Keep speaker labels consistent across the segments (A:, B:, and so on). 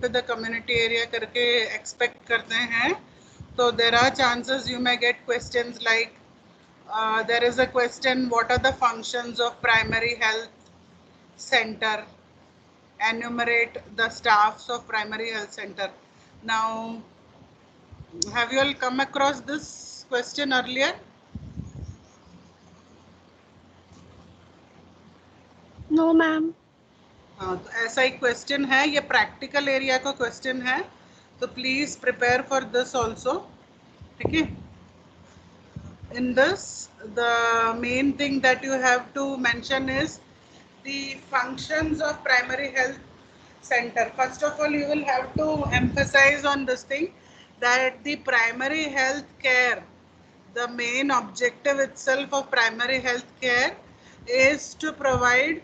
A: to the community area करके expect करते हैं, तो there are chances you may get questions like there is a question, what are the functions of primary health center? Enumerate the staffs of primary health center. Now, have you all come across this question earlier?
B: No, ma'am.
A: हाँ, तो ऐसा एक question है, ये practical area का question है, तो please prepare for this also. ठीक है. In this, the main thing that you have to mention is the functions of primary health center. First of all, you will have to emphasize on this thing that the primary health care, the main objective itself of primary health care is to provide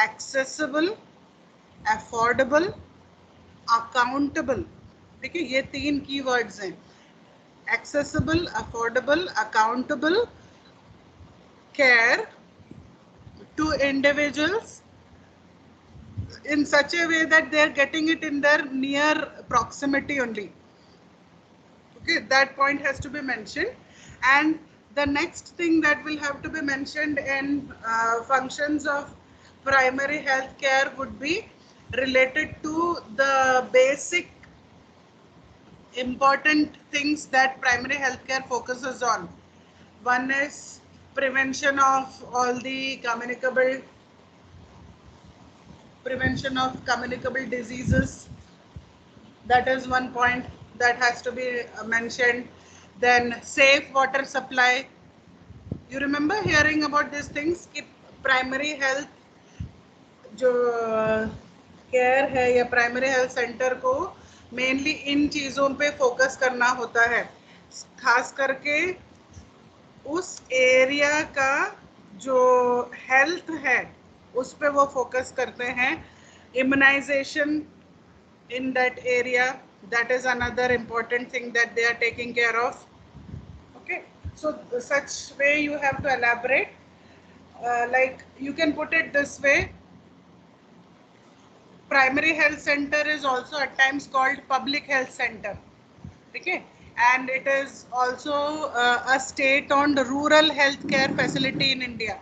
A: accessible, affordable, accountable. ठीक है, ये तीन keywords हैं, accessible, affordable, accountable care to individuals in such a way that they are getting it in their near proximity only. Okay, that point has to be mentioned. And the next thing that will have to be mentioned in functions of primary health care would be related to the basic important things that primary healthcare focuses on. One is prevention of all the communicable diseases. That is one point that has to be mentioned. Then safe water supply. You remember hearing about these things? Primary health जो care है या primary health centre को mainly इन चीज़ों पे focus करना होता है, खास करके उस एरिया का जो हेल्थ है उस पे वो फोकस करते हैं. Immunisation in that area, that is another important thing that they are taking care of. Okay, so such way you have to elaborate, like you can put it this way: primary health center is also at times called public health center. Okay, and it is also a state-owned rural health care facility in India.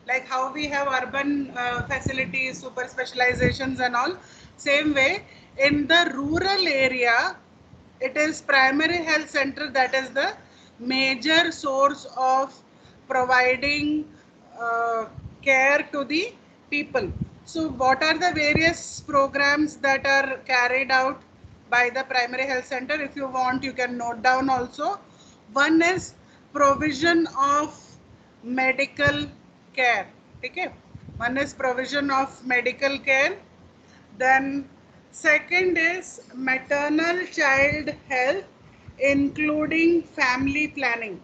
A: Like how we have urban facilities, super specializations and all, same way in the rural area, it is primary health center that is the major source of providing care to the people. So what are the various programs that are carried out by the primary health center? If you want, you can note down also. One is provision of medical care. Okay, one is provision of medical care. Then second is maternal child health including family planning.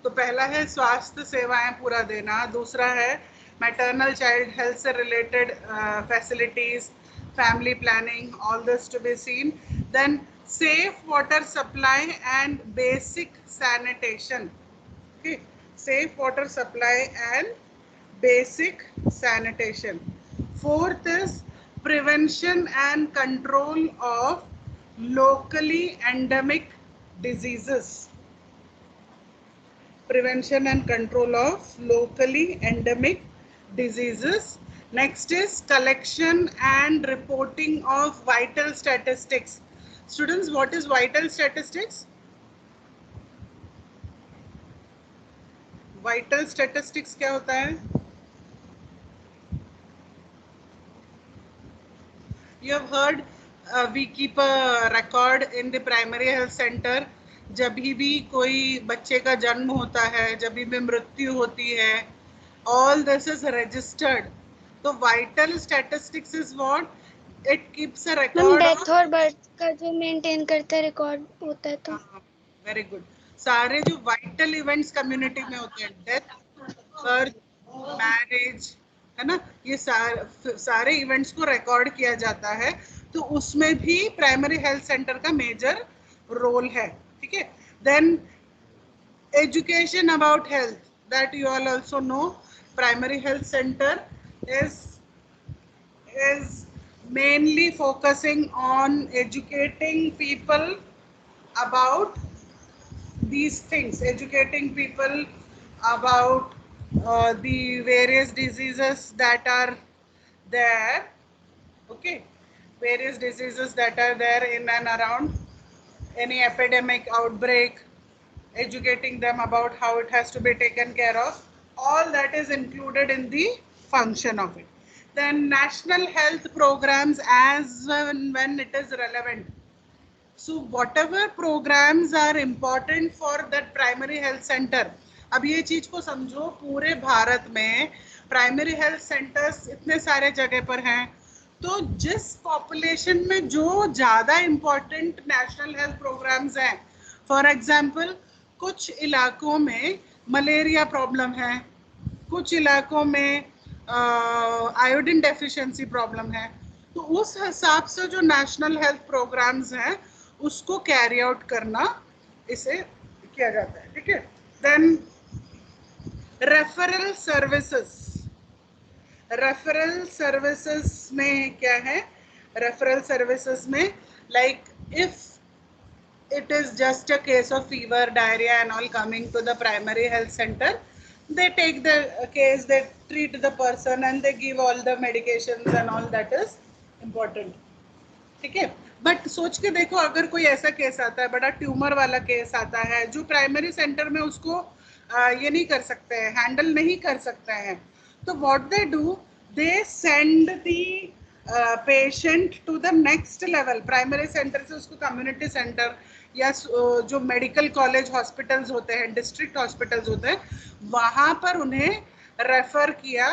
A: तो पहला है स्वास्थ्य सेवाएं पूरा देना, दूसरा है maternal child health से related facilities, family planning, all this to be seen. Then safe water supply and basic sanitation. Okay, safe water supply and basic sanitation. Fourth is prevention and control of locally endemic diseases. Prevention and control of locally endemic diseases. Next is collection and reporting of vital statistics. Students, what is vital statistics? Vital statistics क्या होता है? You have heard we keep a record in the primary health center. जब भी कोई बच्चे का जन्म होता है, जब भी मृत्यु होती है, all this is registered. तो vital statistics is what? It keeps a record.
B: Death और बर्थ का जो मेंटेन करता है रिकॉर्ड होता है. तो
A: वेरी गुड. सारे जो वाइटल इवेंट्स कम्युनिटी में होते हैं, डेथ, बर्थ, मैरिज, है ना, ये सारे इवेंट्स को रिकॉर्ड किया जाता है. तो उसमें भी प्राइमरी हेल्थ सेंटर का मेजर रोल है. ठीक है. Then education about health, that you all also know. Primary health centre is mainly focusing on educating people about these things, educating people about the various diseases that are there, okay, various diseases that are there in and around any epidemic outbreak, educating them about how it has to be taken care of. All that is included in the function of it. Then national health programs as when it is relevant. So whatever programs are important for that primary health center, अब ये चीज को समझो, पूरे भारत में primary health centres इतने सारे जगह पर हैं, तो जिस पॉपुलेशन में जो ज़्यादा इम्पोर्टेंट नेशनल हेल्थ प्रोग्राम्स हैं, फॉर एग्जांपल कुछ इलाकों में मलेरिया प्रॉब्लम है, कुछ इलाकों में आयोडीन डेफिशिएंसी प्रॉब्लम है, तो उस हिसाब से जो नेशनल हेल्थ प्रोग्राम्स हैं उसको कैरी आउट करना इसे किया जाता है, ठीक है। Then referral services, referral services में क्या है, रेफरल सर्विसेज में like if it is just a case of fever, diarrhea and all coming to the primary health center, they take the case, they treat the person and they give all the medications and all that is important, ठीक है। But सोच के देखो, अगर कोई ऐसा case आता है, बड़ा ट्यूमर वाला केस आता है जो प्राइमरी सेंटर में उसको ये नहीं कर सकते हैं, हैंडल नहीं कर सकते हैं, तो what they do, they send the patient to the next level, primary centre से उसको कम्युनिटी सेंटर या जो मेडिकल कॉलेज हॉस्पिटल्स होते हैं, डिस्ट्रिक्ट हॉस्पिटल्स होते हैं, वहाँ पर उन्हें रेफर किया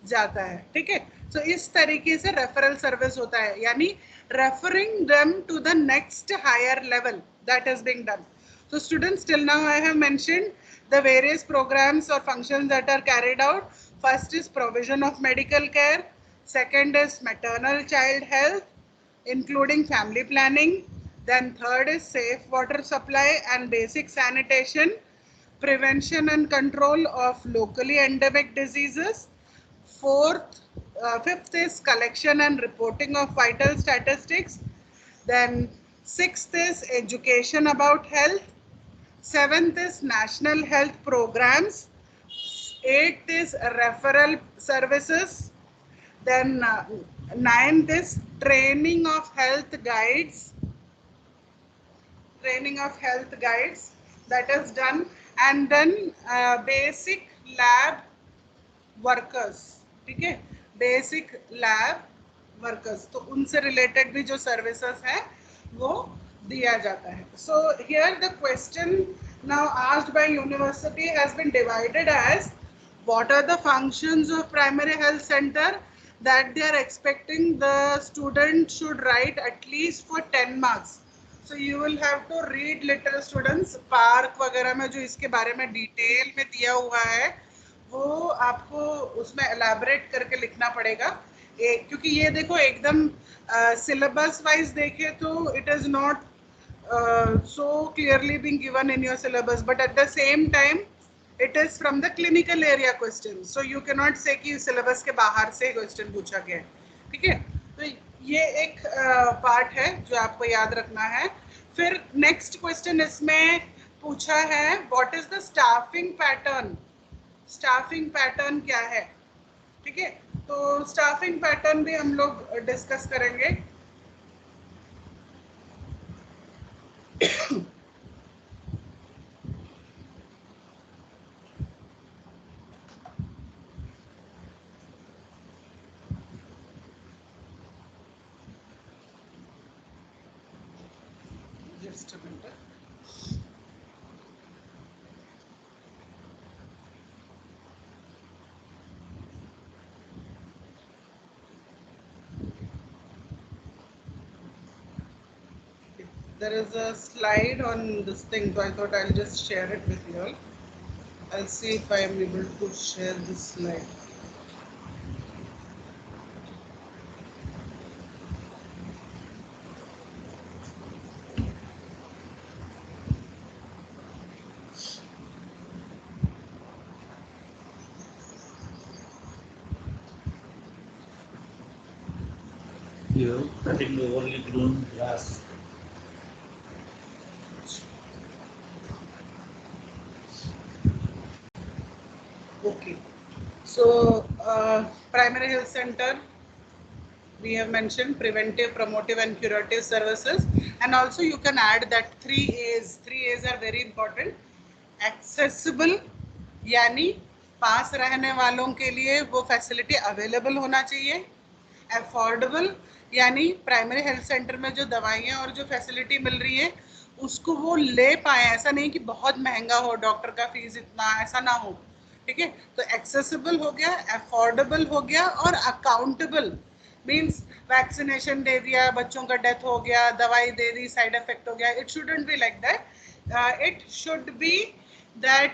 A: जाता है, ठीक है। सो इस तरीके से रेफरल सर्विस होता है, यानी referring them to the next higher level that is being done. So students, till now I have mentioned the various programs or functions that are carried out. First is provision of medical care, second is maternal child health including family planning, then third is safe water supply and basic sanitation, prevention and control of locally endemic diseases, fifth is collection and reporting of vital statistics. Then sixth is education about health. Seventh is national health programs. Eighth is referral services. Then ninth is training of health guides. Training of health guides that is done, and then basic lab workers, ठीक है, basic lab workers, तो उनसे related भी जो services है वो दिया जाता है। So here the question now asked by university has been divided as what are the functions of primary health centre that they are expecting the student should write at least for 10 marks. So you will have to read little students, park वगैरह में जो इसके बारे में detail में दिया हुआ है वो आपको उसमें एलैबोरेट करके लिखना पड़ेगा, क्योंकि ये देखो एकदम सिलेबस वाइज देखे तो it is not so clearly being given in your syllabus, but at the same time it is from the clinical area questions, so you cannot say कि syllabus के बाहर से क्वेश्चन पूछा गया है, ठीक है। तो ये एक पार्ट है जो आपको याद रखना है। फिर नेक्स्ट क्वेश्चन इसमें पूछा है what is the staffing pattern, staffing pattern क्या है, ठीक है। तो स्टाफिंग पैटर्न भी हम लोग डिस्कस करेंगे। Just a minute. There is a slide on this thing, so I thought I'll just share it with you all. I'll see if I am able to share this slide.
C: Here, cutting the overly grown grass.
A: Okay. So, primary health center, we have mentioned preventive, promotive, and curative services. And also, you can add that 3 A's. 3 A's are very important. Accessible, यानी पास रहने वालों के लिए वो facility available होना चाहिए. Affordable, यानी primary health centre में जो दवाइयाँ और जो फैसिलिटी मिल रही है उसको वो ले पाए. ऐसा नहीं कि बहुत महंगा हो, डॉक्टर का फीस इतना, ऐसा ना हो. ठीक है, तो एक्सेसिबल हो गया, अफोर्डेबल हो गया और अकाउंटेबल. मीन्स वैक्सीनेशन दे दिया, बच्चों का डेथ हो गया, दवाई दे दी, साइड इफेक्ट हो गया. It shouldn't be like that. It should B that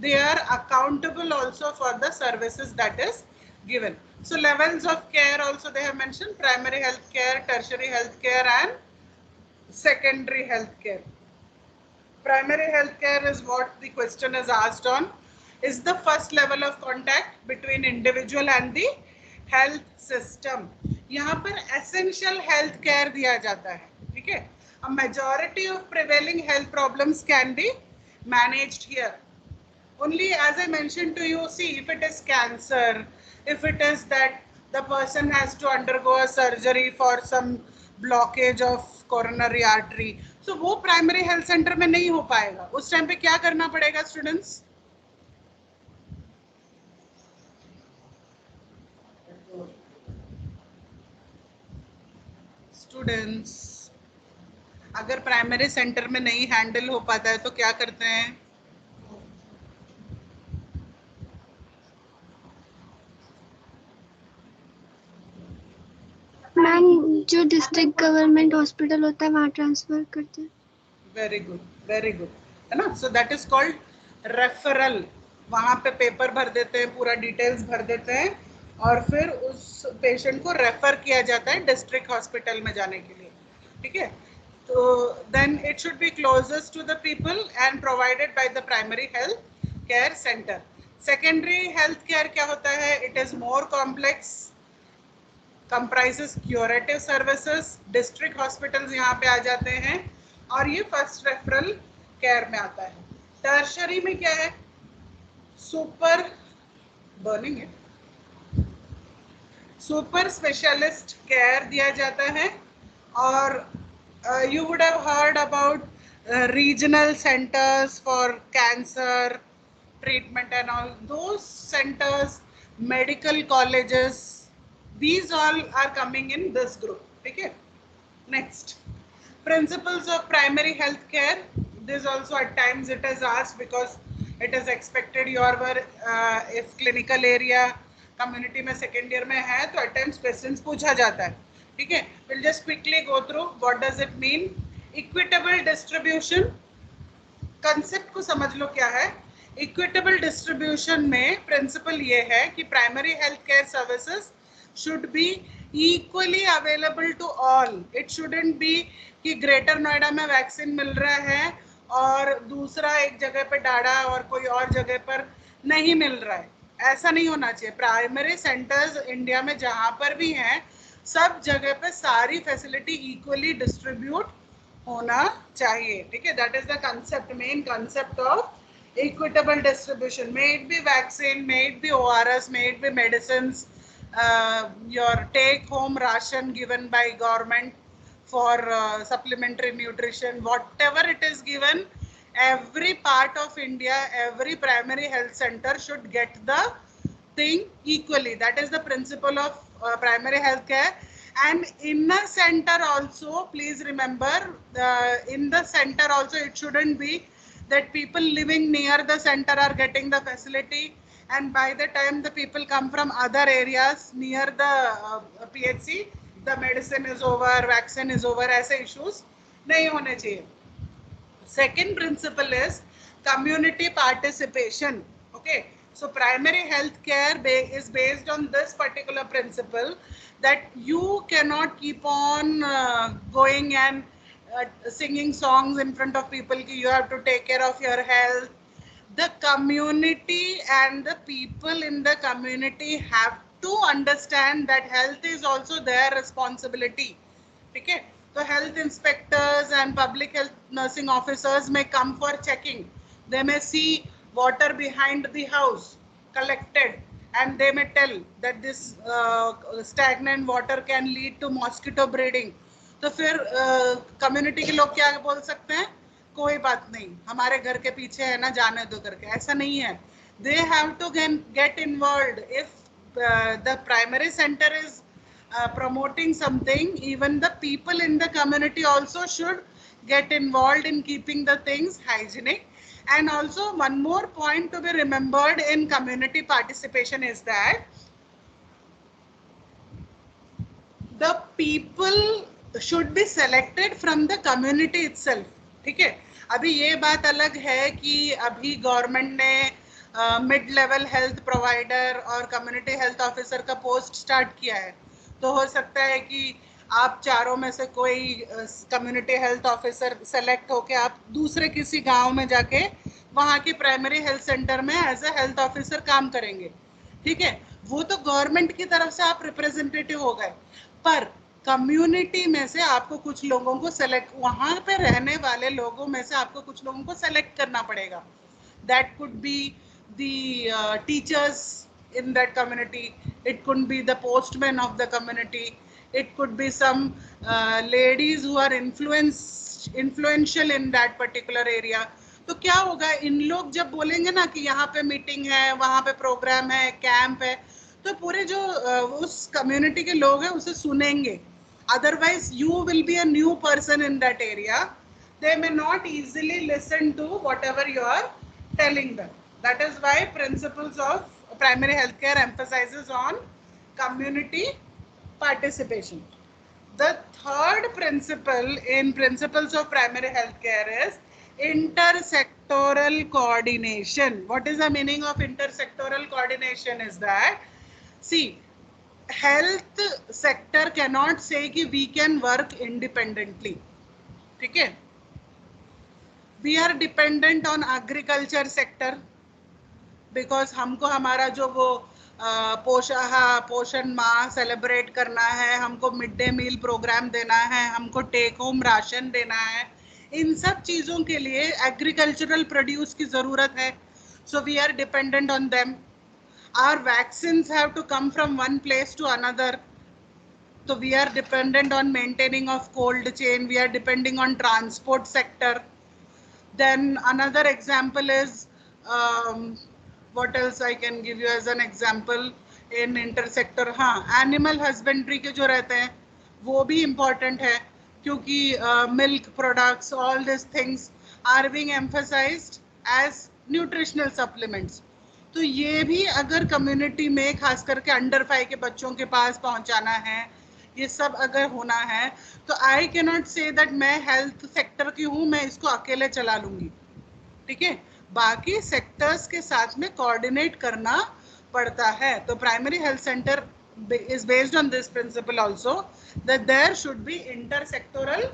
A: they are accountable also for the services that is given. So levels of care also they have mentioned: primary health care, tertiary health care, and secondary health care. Primary health care is what the question is asked on, is the first level of contact between individual and the health system. यहाँ पर essential health care दिया जाता है. ठीक है, a majority of prevailing health problems can be managed here. Only, as I mentioned to you, see, if it is cancer, if it is that the person has to undergo a surgery for some blockage of coronary artery, so वो primary health center में नहीं हो पाएगा. उस time पे क्या करना पड़ेगा students? Students, अगर प्राइमरी सेंटर में नहीं हैंडल हो पाता है तो क्या करते हैं?
B: मैम जो डिस्ट्रिक्ट गवर्नमेंट हॉस्पिटल होता है वहाँ ट्रांसफर करते हैं.
A: वेरी गुड, वेरी गुड, है ना. So that is called referral. वहाँ पे पेपर भर देते हैं, पूरा डिटेल्स भर देते हैं और फिर उस पेशेंट को रेफर किया जाता है डिस्ट्रिक्ट हॉस्पिटल में जाने के लिए. ठीक है, तो then it should be closest to the people and provided by the primary health care centre. Secondary health care क्या होता है? It is more complex, comprises curative services. District hospitals यहाँ पे आ जाते हैं और ये फर्स्ट रेफरल केयर में आता है. टर्शरी में क्या है? सुपर बर्निंग है, सुपर स्पेशलिस्ट केयर दिया जाता है. और you would have heard about regional centers for cancer treatment and all those centers, medical colleges, these all are coming in this group. Okay, next, principles of primary health care. This also at times it is asked because it is expected your were if clinical area community में second year में है तो at times questions पूछा जाता है. ठीक है, we'll just quickly go through what does it mean. Equitable distribution, concept को समझ लो क्या है. इक्विटेबल डिस्ट्रीब्यूशन में प्रिंसिपल ये है कि primary health care services should be equally available to all. It shouldn't be कि ग्रेटर नोएडा में वैक्सीन मिल रहा है और दूसरा एक जगह पे डाढ़ा और कोई और जगह पर नहीं मिल रहा है. ऐसा नहीं होना चाहिए. प्राइमरी सेंटर्स इंडिया में जहाँ पर भी हैं सब जगह पे सारी फैसिलिटी इक्वली डिस्ट्रीब्यूट होना चाहिए. ठीक है, that is the concept, main concept of equitable distribution. May it be vaccine, may it be ORS, may it be medicines, your take home ration given by government for supplementary nutrition, whatever it is given, every part of India, every primary health center should get the thing equally. That is the principle of primary health care. And in the center also, please remember, in the center also it shouldn't be that people living near the center are getting the facility and by the time the people come from other areas near the PHC, the medicine is over, vaccine is over. ऐसे issues नहीं होने चाहिए. Second principle is community participation. Okay, so primary health care is based on this particular principle, that you cannot keep on going and singing songs in front of people ki you have to take care of your health. The community and the people in the community have to understand that health is also their responsibility. ठीक है, तो health inspectors and public health nursing officers may come for checking. They may see water behind the house collected, and they may tell that this stagnant water can lead to mosquito breeding. तो फिर community के लोग क्या बोल सकते हैं, कोई बात नहीं, हमारे घर के पीछे है ना, जाने दो करके. ऐसा नहीं है. They have to get involved. If the primary center is promoting something, even the people in the community also should get involved in keeping the things hygienic. And also one more point to be remembered in community participation is that the people should be selected from the community itself. ठीक है, अभी ये बात अलग है कि अभी government ने मिड लेवल हेल्थ प्रोवाइडर और कम्युनिटी हेल्थ ऑफिसर का पोस्ट स्टार्ट किया है. तो हो सकता है कि आप चारों में से कोई कम्युनिटी हेल्थ ऑफिसर सेलेक्ट होके आप दूसरे किसी गांव में जाके वहाँ के प्राइमरी हेल्थ सेंटर में एज ए हेल्थ ऑफिसर काम करेंगे. ठीक है, वो तो गवर्नमेंट की तरफ से आप रिप्रेजेंटेटिव हो गए, पर कम्युनिटी में से आपको कुछ लोगों को सेलेक्ट, वहाँ पे रहने वाले लोगों में से आपको कुछ लोगों को सेलेक्ट करना पड़ेगा. That could be the teachers in that community, it could be the postman of the community, it could be some ladies who are influential in that particular area. तो क्या होगा, इन लोग जब बोलेंगे ना कि यहाँ पे मीटिंग है, वहाँ पे प्रोग्राम है, कैंप है, तो पूरे जो उस कम्युनिटी के लोग हैं उसे सुनेंगे. Otherwise you will be a new person in that area, they may not easily listen to whatever you are telling them. That is why principles of primary healthcare emphasizes on community participation. The third principle in principles of primary healthcare is intersectoral coordination. What is the meaning of intersectoral coordination? Is that, see, health sector cannot say कि we can work independently. ठीक है, we are dependent on agriculture sector because हमको हमारा जो वो पोषण माह celebrate करना है, हमको मिड डे मील प्रोग्राम देना है, हमको टेक होम राशन देना है, इन सब चीज़ों के लिए एग्रीकल्चरल प्रोड्यूस की ज़रूरत है. So we are dependent on them. Our vaccines have to come from one place to another. So we are dependent on maintaining of cold chain. We are depending on transport sector. Then another example is, what else I can give you as an example in intersector? हाँ, animal husbandry के जो रहते हैं वो भी important है, क्योंकि milk products, all these things are being emphasized as nutritional supplements. तो ये भी अगर कम्युनिटी में खास करके अंडर 5 के बच्चों के पास पहुंचाना है, ये सब अगर होना है, तो I can not say that मैं हेल्थ सेक्टर की हूँ, मैं इसको अकेले चला लूंगी. ठीक है, बाकी सेक्टर्स के साथ में कोऑर्डिनेट करना पड़ता है. तो primary health centre is based on this principle also, that there should be intersectoral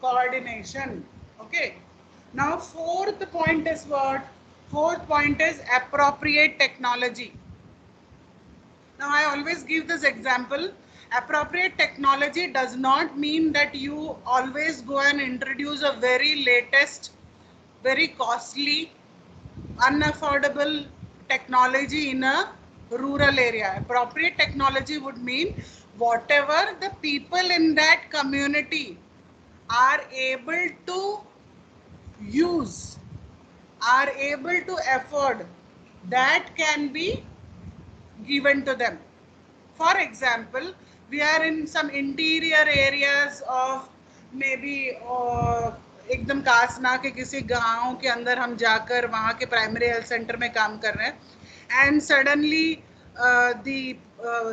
A: coordination. Okay, now fourth point is what? Fourth point is appropriate technology. Now I always give this example. Appropriate technology does not mean that you always go and introduce a very latest, very costly, unaffordable technology in a rural area. Appropriate technology would mean whatever the people in that community are able to use, are able to afford, that can be given to them. For example, we are in some interior areas of maybe एकदम कासना के किसी गांव के अंदर हम जाकर वहाँ के प्राइमरी हेल्थ सेंटर में काम कर रहे हैं, and suddenly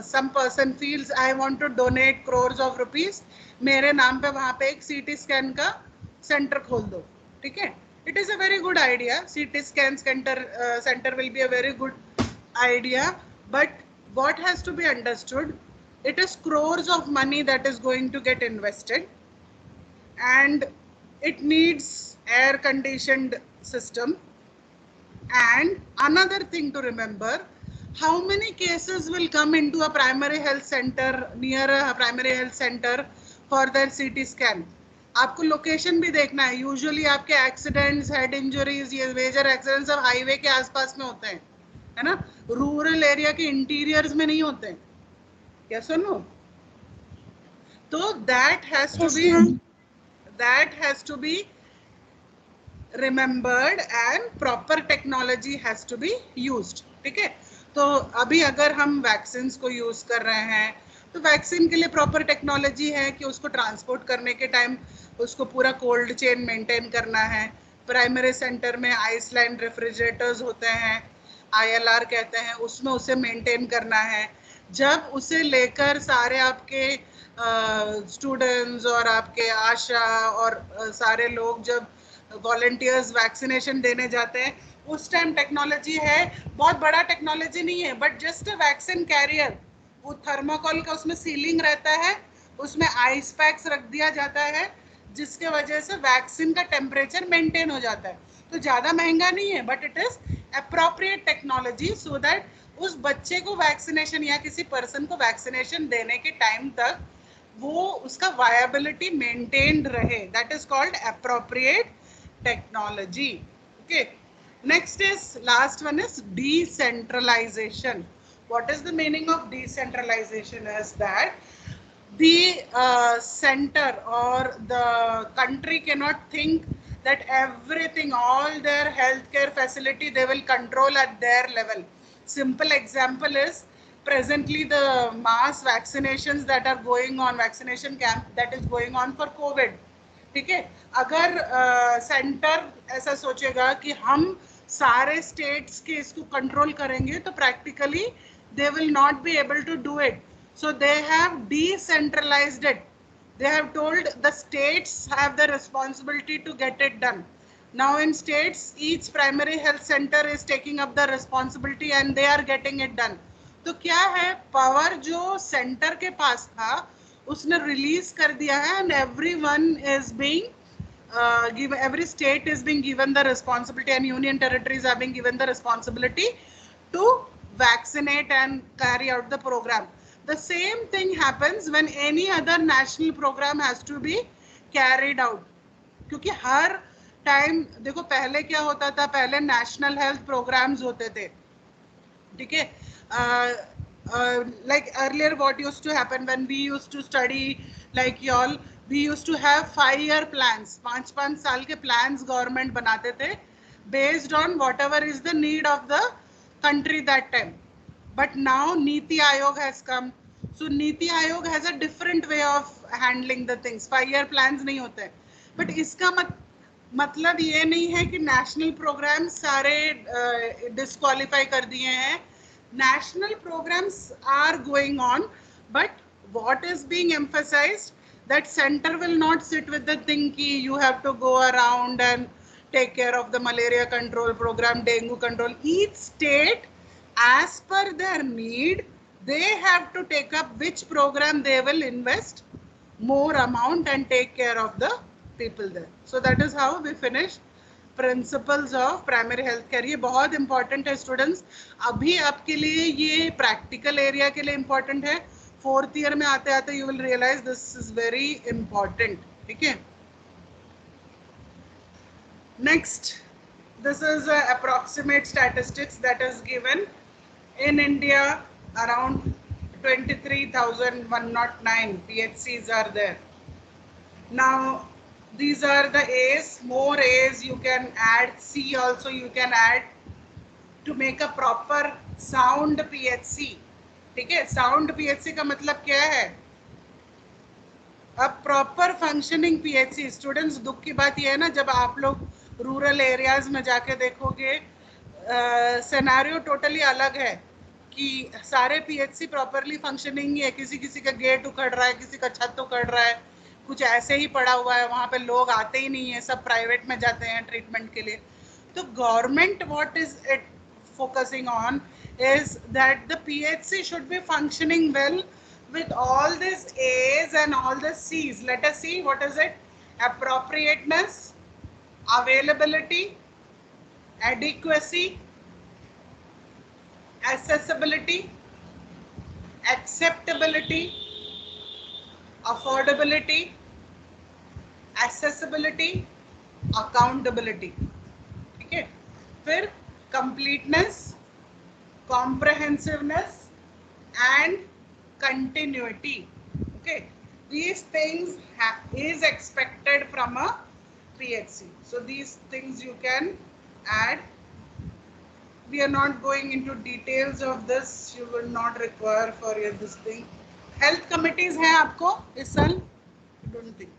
A: some person feels I want to donate crores of rupees, मेरे नाम पे वहाँ पे एक CT scan का सेंटर खोल दो. ठीक है, it is a very good idea. CT scan center will be a very good idea, but what has to be understood, it is crores of money that is going to get invested, and it needs air conditioned system. And another thing to remember, how many cases will come into a primary health center, near a primary health center for their CT scan? आपको location भी देखना है. Usually आपके accidents, head injuries, ये major accidents सब highway के आसपास में होते हैं, है ना. रूरल एरिया के इंटीरियर्स में नहीं होते हैं. यस और नो? तो that has to be remembered and proper technology has to be used. ठीक है. तो अभी अगर हम वैक्सीन को यूज कर रहे हैं तो वैक्सीन के लिए प्रॉपर टेक्नोलॉजी है कि उसको ट्रांसपोर्ट करने के टाइम उसको पूरा कोल्ड चेन मेंटेन करना है. प्राइमरी सेंटर में आइसलैंड रेफ्रिजरेटर्स होते हैं, ILR कहते हैं, उसमें उसे मेंटेन करना है. जब उसे लेकर सारे आपके स्टूडेंट्स और आपके आशा और सारे लोग जब वॉलंटियर्स वैक्सीनेशन देने जाते हैं, उस टाइम टेक्नोलॉजी है, बहुत बड़ा टेक्नोलॉजी नहीं है, but just a vaccine carrier. वो थर्माकोल का उसमें सीलिंग रहता है, उसमें आइस पैक्स रख दिया जाता है, जिसके वजह से वैक्सीन का टेम्परेचर मेंटेन हो जाता है. तो ज़्यादा महंगा नहीं है, but it is appropriate technology so that उस बच्चे को वैक्सीनेशन या किसी पर्सन को वैक्सीनेशन देने के टाइम तक वो उसका वायबिलिटी मेंटेन्ड रहे. That is called appropriate technology. Okay, next is last one is decentralization. What is the meaning of decentralization? Is that the center or the country cannot think that everything, all their healthcare facility they will control at their level. Simple example is presently the mass vaccinations that are going on, vaccination camp that is going on for COVID. ठीक है. अगर centre ऐसा सोचेगा कि हम सारे states के इसको कंट्रोल करेंगे तो practically they will not be able to do it. So they have decentralised it. They have told the states have the responsibility to get it done. Now in states each primary health centre is taking up the responsibility and they are getting it done. तो क्या है, power जो centre के पास था उसने release कर दिया है and everyone is being given, every state is being given the responsibility and union territories are being given the responsibility to vaccinate and carry out the program. The same thing happens when any other national program has to be carried out. क्योंकि हर time देखो पहले क्या होता था, पहले national health programmes होते थे. ठीक है. Like earlier what used to happen when we used to study like y'all, we used to have 5-year plans. 5 साल के plans government बनाते थे based on whatever is the need of the country that time. But now Niti Aayog has come. So Niti Aayog has a different way of handling the things. 5-year plans नहीं होते. But इसका मतलब ये नहीं है कि national programs सारे disqualify कर दिए हैं. National programs are going on, but what is being emphasized that center will not sit with the thing ki you have to go around and take care of the malaria control program, dengue control. Each state as per their need they have to take up which program they will invest more amount and take care of the people there. So that is how we finish principles of primary health care. ये बहुत important है students. अभी आपके लिए ये practical area के लिए important है. 4th ईयर में आते आते you will realise this is very important. ठीक है. Next, this is approximate statistics that is given in India. Around 23,109 PHCs are there. Now these are the A's. More A's you can add, C also you can add to make a proper sound PHC. ठीक है. Sound PHC का मतलब क्या है? अब proper functioning PHC. Students दुख की बात यह है ना, जब आप लोग रूरल एरियाज में जाके देखोगे सिनेरियो टोटली अलग है कि सारे PHC प्रॉपरली फंक्शनिंग ही है. किसी किसी का गेट उखड़ रहा है, किसी का छत उखड़ रहा है, कुछ ऐसे ही पड़ा हुआ है, वहाँ पे लोग आते ही नहीं है, सब प्राइवेट में जाते हैं ट्रीटमेंट के लिए. तो government what is it focusing on is that the PHC should be functioning well with all these A's and all the C's. Let us see what is it. Appropriateness, availability, adequacy, accessibility, acceptability, affordability, accessibility, accountability. ठीक है, फिर completeness, comprehensiveness and continuity. Okay, these things is expected from a PHC. So these things you can add. We are not going into details of this. You will not require for your this thing. Health committees हैं आपको इस साल? I don't think.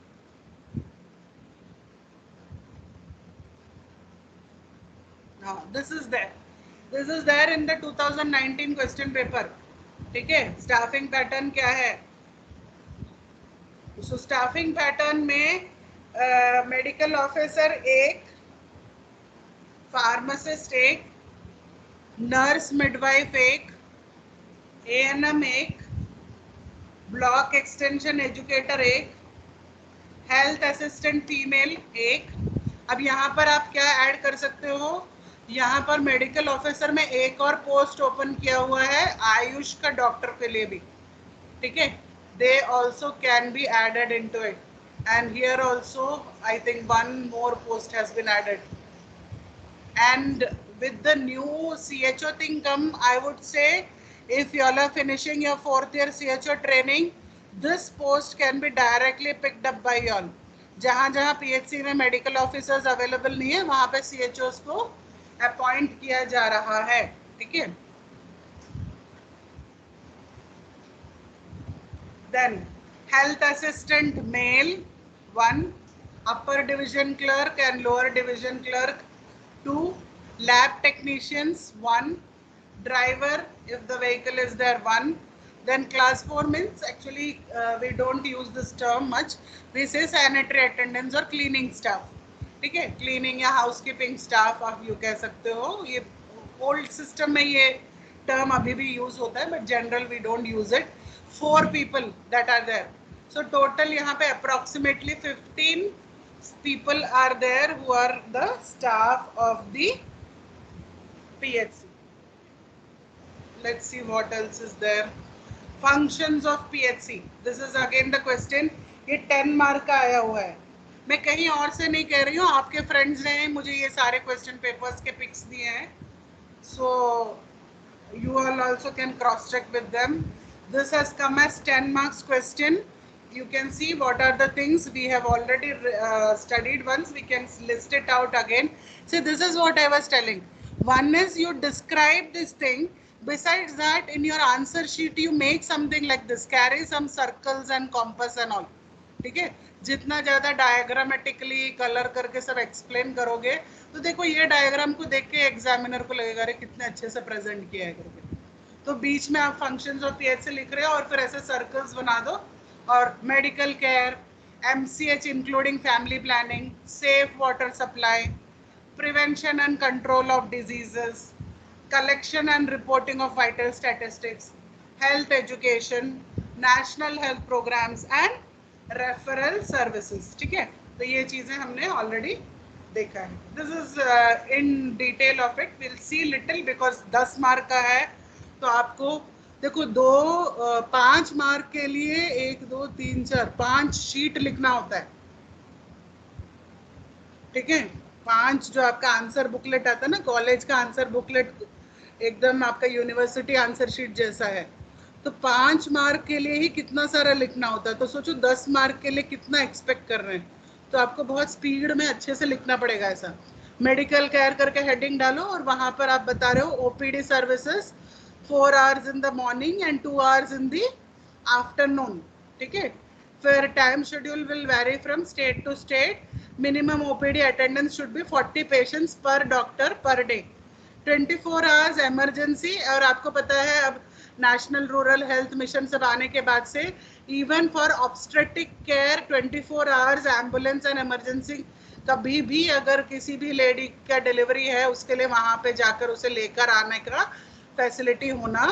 A: No, this is there. This is there in the 2019 question paper. ठीक है, staffing pattern क्या है? So staffing pattern में medical officer एक, फार्मासिस्ट एक, नर्स मिडवाइफ एक, एएनएम एक, ब्लॉक एक्सटेंशन एजुकेटर एक, हेल्थ असिस्टेंट फीमेल एक. अब यहाँ पर आप क्या ऐड कर सकते हो? यहाँ पर मेडिकल ऑफिसर में एक और पोस्ट ओपन किया हुआ है आयुष का डॉक्टर के लिए भी. ठीक है, they also can be added into it, and here also I think one more post has been added. And with the new CHO thing come, I would say if you all are finishing your 4th year CHO training, this post can be directly picked up by you all. जहाँ जहाँ PHC में medical officers available नहीं है वहाँ पे CHOs को appoint किया जा रहा है. ठीक है, then health assistant male 1, upper division clerk and lower division clerk 2, lab technicians 1, driver if the vehicle is there 1. Then class 4 means actually we don't use this term much. We say sanitary attendants or cleaning staff. ठीक है, cleaning या housekeeping staff आप you कह सकते हो. ये old system में ये टर्म अभी भी यूज होता है, but general we don't use it. 4 people that are there. So total यहाँ पे approximately 15 people are there who are the staff of the PHC. Let's see what else is there. Functions of PHC. This is again the question. ये 10 mark का आया हुआ है. मैं कहीं और से नहीं कह रही हूँ, आपके फ्रेंड्स ने मुझे ये सारे क्वेश्चन पेपर्स के पिक्स दिए हैं. So you all also can cross check with them. This has come as 10 marks question. You can see what are the things we have already studied once. We can list it out again. See, this is what I was telling. One is you describe this thing. Besides that, in your answer sheet, you make something like this. Carry some circles and compass and all. ठीक है, जितना ज़्यादा diagrammatically colour करके सब explain करोगे तो देखो ये डायग्राम को देख के एग्जामिनर को लगेगा अरे कितने अच्छे से प्रेजेंट किया है करके. तो बीच में आप फंक्शंस ऑफ PHC लिख रहे हो और फिर ऐसे सर्कल्स बना दो. और medical care, MCH including family planning, safe water supply, prevention and control of diseases, collection and reporting of vital statistics, health education, national health programs and referral services. ठीक है, तो ये चीजें हमने ऑलरेडी देखा है. This is in detail of it. Will see little because 10 mark का है तो आपको देखो 5 मार्क के लिए 1 2 3 4 5 शीट लिखना होता है. ठीक है, 5 जो आपका आंसर बुकलेट आता है ना, कॉलेज का आंसर बुकलेट एकदम आपका यूनिवर्सिटी आंसर शीट जैसा है. तो 5 मार्क के लिए ही कितना सारा लिखना होता है. तो सोचो 10 मार्क के लिए कितना एक्सपेक्ट कर रहे हैं. तो आपको बहुत स्पीड में अच्छे से लिखना पड़ेगा. ऐसा मेडिकल केयर करके हेडिंग डालो और वहां पर आप बता रहे हो OPD services 4 hours in the morning and 2 hours in the afternoon. ठीक है, फिर time schedule will vary from state to state. Minimum OPD attendance should be 40 patients per doctor per day. 24 hours emergency. और आपको पता है अब national rural health mission सब आने के बाद से even for obstetric care 24 hours ambulance and emergency. कभी भी अगर किसी भी लेडी का डिलीवरी है उसके लिए वहां पे जाकर उसे लेकर आने का फैसिलिटी होना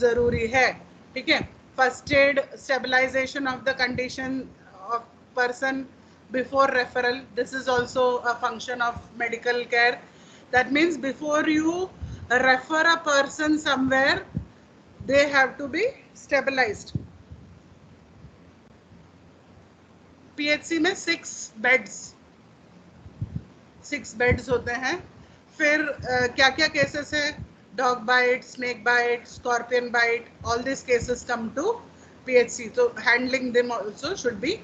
A: जरूरी है. ठीक है, first aid, stabilisation of the condition of person before referral. This is also a function of medical care. That means before you refer a person somewhere, they have to be stabilized. PHC में 6 beds होते हैं. फिर क्या क्या cases है? Dog bite, snake bite, scorpion bite, all this cases come to PHC. So handling them also should be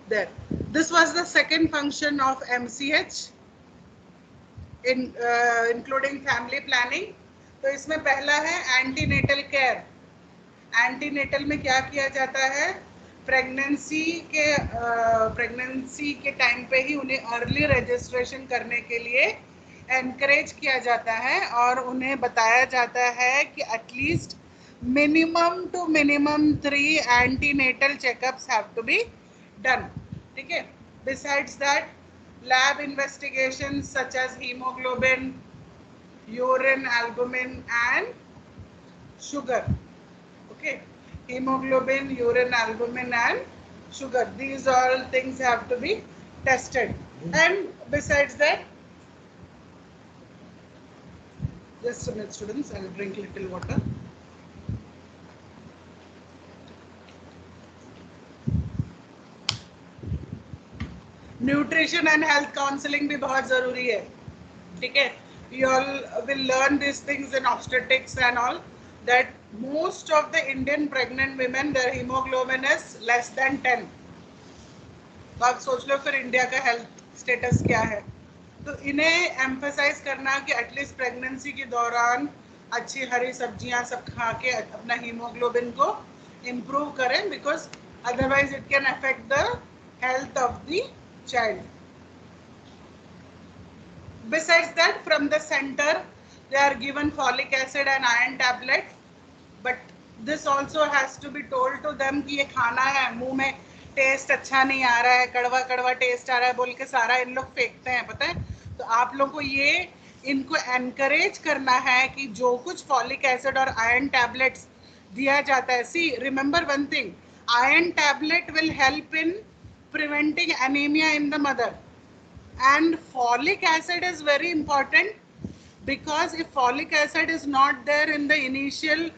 A: there. This was the second function of MCH, including family planning. तो इसमें पहला है एंटीनेटल केयर. एंटीनेटल में क्या किया जाता है? Pregnancy के टाइम पे ही उन्हें अर्ली रजिस्ट्रेशन करने के लिए एनकरेज किया जाता है और उन्हें बताया जाता है कि at least minimum 3 antenatal checkups have to be done. ठीक है. Besides that, lab investigations such as hemoglobin, urine, albumin and sugar. Okay, hemoglobin, urine, albumin and sugar, these all things have to be tested. And besides that, just a minute students, I will drink little water. Nutrition and health counselling भी बहुत जरूरी है. ठीक है. You all will learn these things in obstetrics and all, that most of the Indian pregnant women, their hemoglobin is less than 10. तो आप सोच लो फिर इंडिया का हेल्थ स्टेटस क्या है. तो इन्हें एम्फसाइज करना कि एटलीस्ट प्रेगनेंसी के दौरान अच्छी हरी सब्जियां सब खा के अपना हीमोग्लोबिन को इम्प्रूव करें, because otherwise it can affect the health of the child. Besides that, from the center they are given folic acid and iron tablet, but this also has to be told to them कि ये खाना है, मुंह में test अच्छा नहीं आ रहा है, कड़वा कड़वा टेस्ट आ रहा है बोल के सारा इन लोग फेंकते हैं, पता है. तो आप लोगों को ये इनको एनकरेज करना है कि जो कुछ फॉलिक एसिड और आयरन टैबलेट्स दिया जाता है, see remember one thing, iron tablet will help in preventing anemia in the mother, and folic acid is very important, because if folic acid is not there in the initial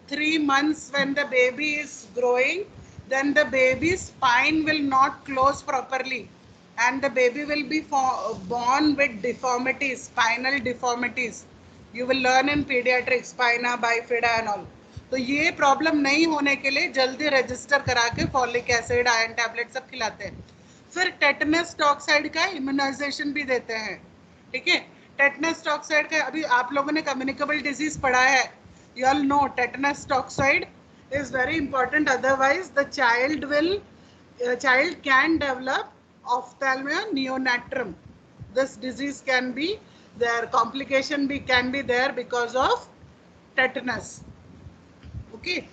A: 3 months when the baby is growing, then the baby's spine will not close properly and the baby will be born with deformities, spinal deformities. You will learn in pediatrics, spina bifida and all. तो ये problem नहीं होने के लिए जल्दी register करा के folic acid, iron tablet सब खिलाते हैं. फिर टेटनस टॉक्साइड का इम्यूनाइजेशन भी देते हैं. ठीक है. टेटनस टॉक्साइड का अभी आप लोगों ने कम्युनिकेबल डिजीज पढ़ा है. You all know tetanus toxoid is very important, otherwise the child can develop ophthalmia neonatrum. This disease can be there, complication can be there because of tetanus. Okay,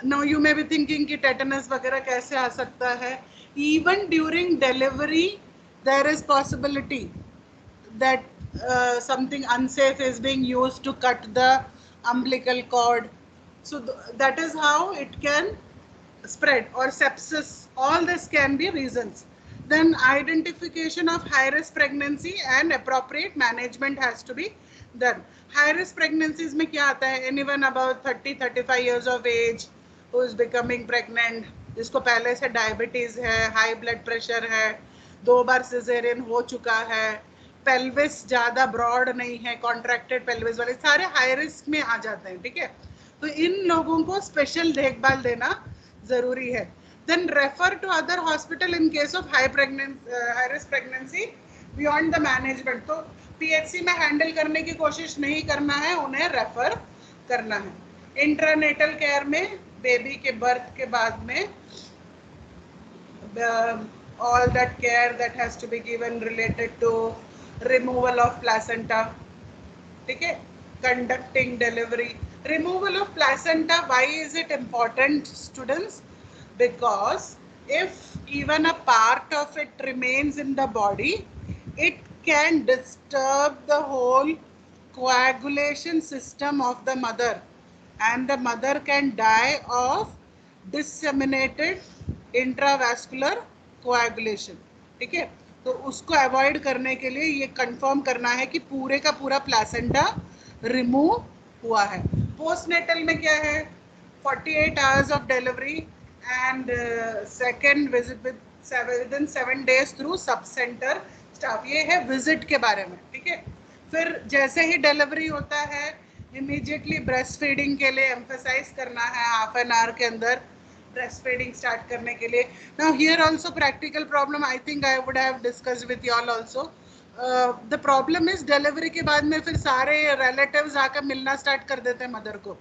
A: now you may be thinking कि tetanus वगैरह कैसे आ सकता है. Even during delivery there is possibility that something unsafe is being used to cut the umbilical cord. So that is how it can spread, or sepsis. All this can be reasons. Then identification of high risk pregnancy and appropriate management has to be done. High risk pregnancies में क्या आता है? Anyone about 30-35 years of age who is becoming pregnant, जिसको पहले से diabetes है, high blood pressure है, 2 बार caesarean हो चुका है, पेल्विस ज़्यादा ब्रॉड नहीं है, कॉन्ट्रैक्टेड पेल्विस वाले सारे हाई रिस्क में आ जाते हैं. ठीक है. तो इन लोगों को स्पेशल देखभाल देना जरूरी है. Then refer to other hospital in case of high risk pregnancy beyond the management. तो PHC में हैंडल करने की कोशिश नहीं करना है, उन्हें रेफर करना है. इंट्रानेटल केयर में बेबी के बर्थ के बाद में all that care that has to be given related to removal of placenta. ठीक है. Conducting delivery. Removal of placenta, why is it important, students? Because if even a part of it remains in the body, it can disturb the whole coagulation system of the mother, and the mother can die of disseminated intravascular coagulation. ठीक है. तो उसको avoid करने के लिए ये confirm करना है कि पूरे का पूरा प्लासेंटा रिमूव हुआ है। पोस्टनेटल में क्या है, 48 hours of delivery and second visit with in 7 days through sub centre staff. ये है विजिट के बारे में, ठीक है। फिर जैसे ही डिलीवरी होता है इमीडिएटली ब्रेस्ट फीडिंग के लिए एम्फेसाइज करना है, हाफ एन आवर के अंदर ब्रेस्ट फीडिंग स्टार्ट करने के लिए। Now here also practical problem, I think I would have discussed with you all also. The problem is delivery के बाद में फिर सारे रिलेटिव्स आकर मिलना स्टार्ट कर देते हैं मदर को,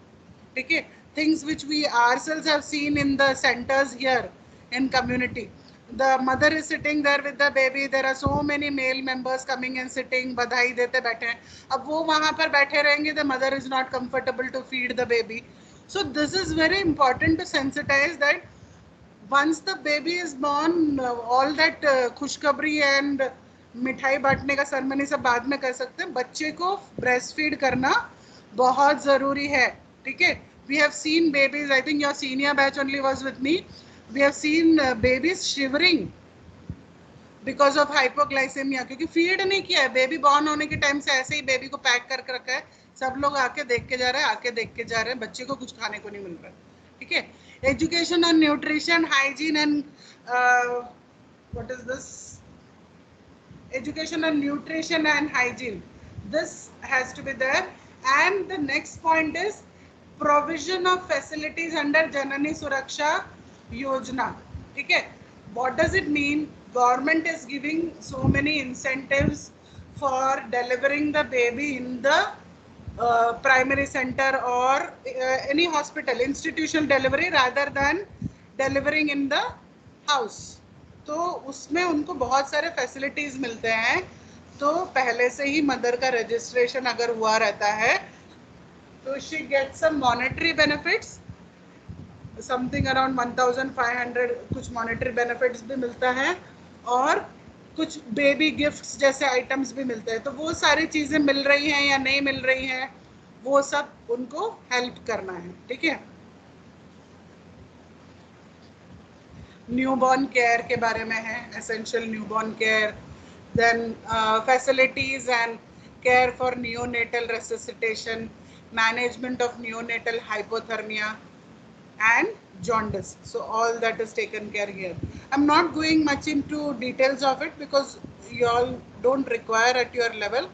A: ठीक है। Things which we ourselves have seen in the centers here in community. The mother is sitting there with the baby, there are so many male members coming and sitting, बधाई देते बैठे हैं। अब वो वहाँ पर बैठे रहेंगे, the mother is not comfortable to feed the baby. So this is very important to sensitize that once the baby is born, all that खुशखबरी and मिठाई बांटने का सेरेमनी सब बाद में कर सकते हैं, बच्चे को ब्रेस्ट फीड करना बहुत ज़रूरी है, ठीक है। We have seen babies, I think your senior batch only was with me, we have seen babies shivering because of hypoglycemia, क्योंकि फीड नहीं किया है। बेबी बॉर्न होने के टाइम से ऐसे ही बेबी को पैक करके रखा है, सब लोग आके देख के जा रहे हैं, आके देख के जा रहे हैं, बच्चे को कुछ खाने को नहीं मिल रहा है, ठीक है। Education on nutrition, hygiene and what is this, education on nutrition and hygiene, this has to be there. And the next point is provision of facilities under Janani Suraksha Yojana, ठीक है। what does it mean? Government is giving so many incentives for delivering the baby in the primary center or any hospital, institutional delivery rather than delivering in the house. तो उसमें उनको बहुत सारे facilities मिलते हैं। तो पहले से ही मदर का रजिस्ट्रेशन अगर हुआ रहता है तो she get some monetary benefits, something around 1500 कुछ मॉनेटरी बेनिफिट्स भी मिलता है, और कुछ बेबी गिफ्ट्स जैसे आइटम्स भी मिलते हैं। तो वो सारी चीज़ें मिल रही हैं या नहीं मिल रही हैं, वो सब उनको हेल्प करना है, ठीक है। न्यूबॉर्न केयर के बारे में है, essential newborn care, then facilities and care for neonatal resuscitation, management of neonatal hypothermia and jaundice. So all that is taken care here. I'm not going much into details of it because you all don't require at your level.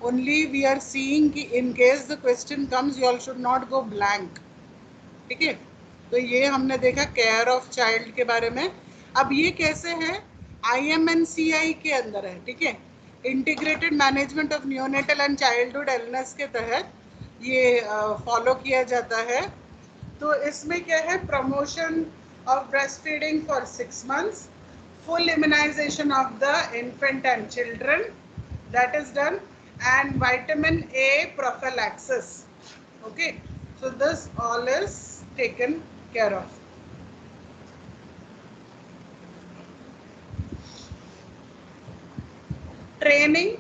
A: Only we are seeing कि in case the question comes, you all should not go blank. ठीक है। तो ये हमने देखा care of child के बारे में। अब ये कैसे है, IMNCI के अंदर है, ठीक है। Integrated management of neonatal and childhood illness के तहत ये फॉलो किया जाता है। तो इसमें क्या है, promotion of breast feeding for 6 months, full immunisation of the infant and children, that is done, and vitamin A prophylaxis. Okay, so this all is taken care of. Training,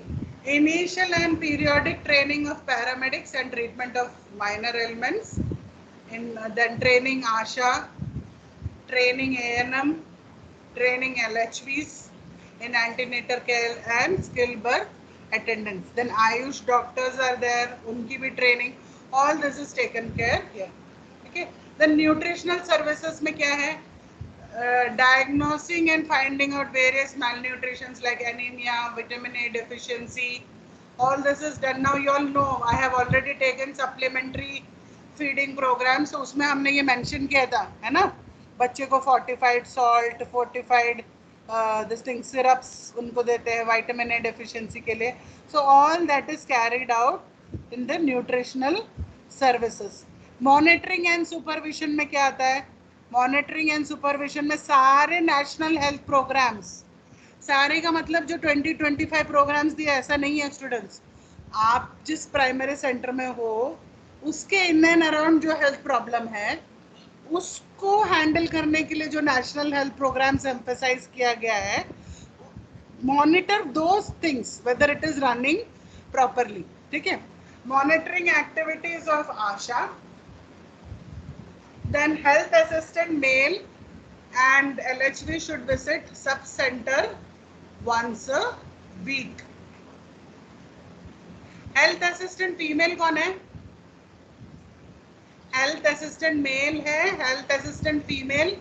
A: initial and periodic training of paramedics and treatment of minor ailments. Then training ASHA, training ANM, training LHVs in antenatal care and stillbirth attendants. Then Ayush doctors are there, unki bhi training. All this is taken care here. Okay. Then nutritional services में क्या है, diagnosing and finding out various malnutritions like anemia, vitamin A deficiency. All this is done. Now you all know I have already taken supplementary feeding programme, तो उसमें हमने ये mention किया था, है ना, बच्चे को fortified salt, fortified this thing syrups उनको देते हैं विटामिन ए डेफिशिएंसी के लिए। So all that is carried out in the nutritional services. Monitoring and supervision में क्या आता है, मॉनिटरिंग एंड सुपरविजन में सारे नेशनल हेल्थ प्रोग्राम्स, सारे का मतलब जो 2025 प्रोग्राम्स दिए, ऐसा नहीं है स्टूडेंट्स, आप जिस प्राइमरी सेंटर में हो उसके इन एंड अराउंड जो हेल्थ प्रॉब्लम है उसको हैंडल करने के लिए जो नेशनल हेल्थ प्रोग्राम्स एम्फेसाइज किया गया है, monitor those things whether it is running properly, ठीक है। Monitoring activities of ASHA, then health assistant male and LHV should visit sub centre once a week. Health assistant female कौन है? Health assistant male है, health assistant female?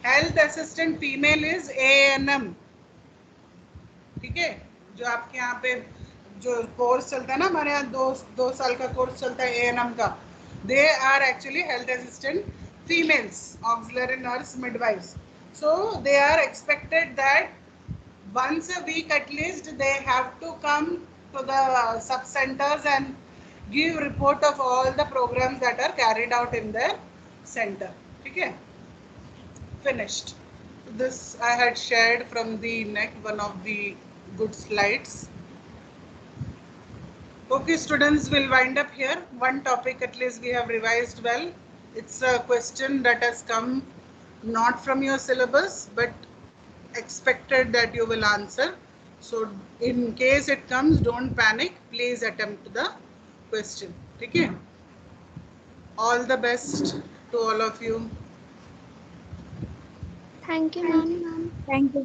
A: Health assistant female is ANM, ठीक है? जो आपके यहाँ पे जो कोर्स चलता है ना, हमारे यहाँ दो साल का कोर्स चलता है ANM का, they are actually health assistant females, auxiliary nurse, midwifes. So they are expected that once a week at least they have to come to the sub centers and give report of all the programs that are carried out in their center. Okay, finished. This I had shared from the net, one of the good slides. Okay, students, will wind up here. One topic at least we have revised well. It's a question that has come not from your syllabus but expected that you will answer. So in case it comes, don't panic. Please attempt the question. Okay. All the best to all of you.
B: Thank you, ma'am.
D: Thank you.